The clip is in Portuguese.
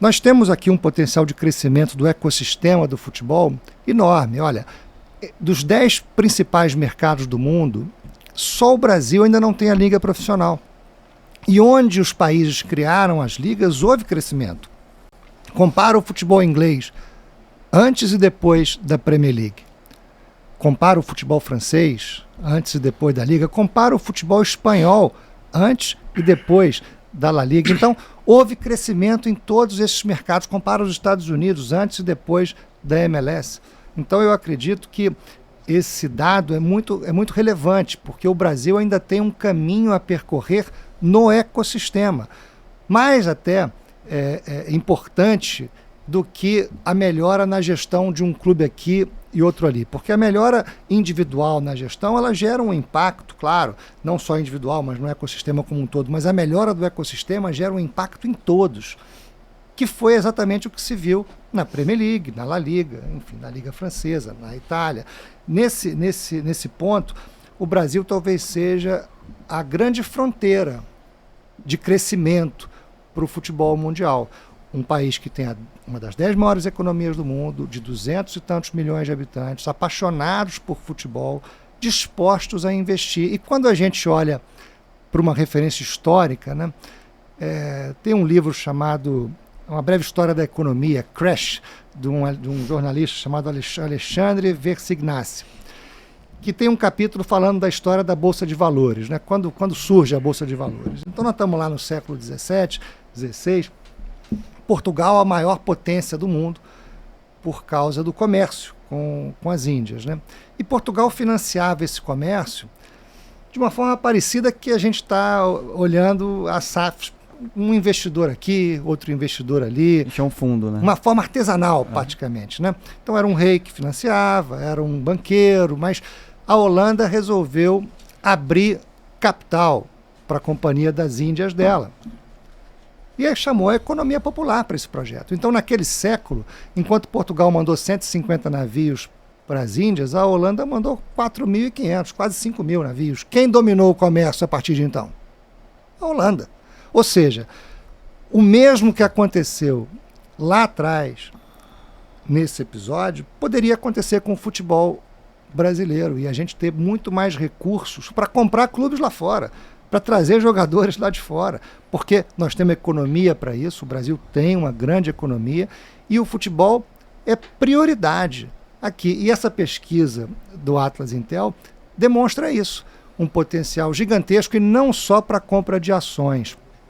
Nós temos aqui um potencial de crescimento do ecossistema do futebol enorme. Olha, dos 10 principais mercados do mundo, só o Brasil ainda não tem a liga profissional. E onde os países criaram as ligas, houve crescimento. Compara o futebol inglês antes e depois da Premier League. Compara o futebol francês antes e depois da liga. Compara o futebol espanhol antes e depois da La Liga. Então, houve crescimento em todos esses mercados. Compara os Estados Unidos antes e depois da MLS. Então, eu acredito que esse dado é muito relevante, porque o Brasil ainda tem um caminho a percorrer no ecossistema. Mais até importante do que a melhora na gestão de um clube aqui e outro ali. Porque a melhora individual na gestão, ela gera um impacto, claro, não só individual, mas no ecossistema como um todo. Mas a melhora do ecossistema gera um impacto em todos, que foi exatamente o que se viu na Premier League, na La Liga, enfim, na Liga Francesa, na Itália. Nesse ponto, o Brasil talvez seja a grande fronteira de crescimento para o futebol mundial. Um país que tem uma das 10 maiores economias do mundo, de 200 e tantos milhões de habitantes, apaixonados por futebol, dispostos a investir. E quando a gente olha para uma referência histórica, né, tem um livro chamado Uma Breve História da Economia, Crash, de um jornalista chamado Alexandre Versignasse, que tem um capítulo falando da história da Bolsa de Valores, né, quando surge a Bolsa de Valores. Então nós estamos lá no século XVII, XVI, Portugal é a maior potência do mundo por causa do comércio com as Índias, né? E Portugal financiava esse comércio de uma forma parecida que a gente está olhando a SAFs, um investidor aqui, outro investidor ali. Isso é um fundo, né? Uma forma artesanal, praticamente, né? Então era um rei que financiava, era um banqueiro, mas a Holanda resolveu abrir capital para a Companhia das Índias dela. E aí chamou a economia popular para esse projeto. Então, naquele século, enquanto Portugal mandou 150 navios para as Índias, a Holanda mandou 4.500, quase 5.000 navios. Quem dominou o comércio a partir de então? A Holanda. Ou seja, o mesmo que aconteceu lá atrás, nesse episódio, poderia acontecer com o futebol brasileiro e a gente ter muito mais recursos para comprar clubes lá fora, para trazer jogadores lá de fora, porque nós temos economia para isso, o Brasil tem uma grande economia e o futebol é prioridade aqui. E essa pesquisa do Atlas Intel demonstra isso, um potencial gigantesco e não só para a compra de ações.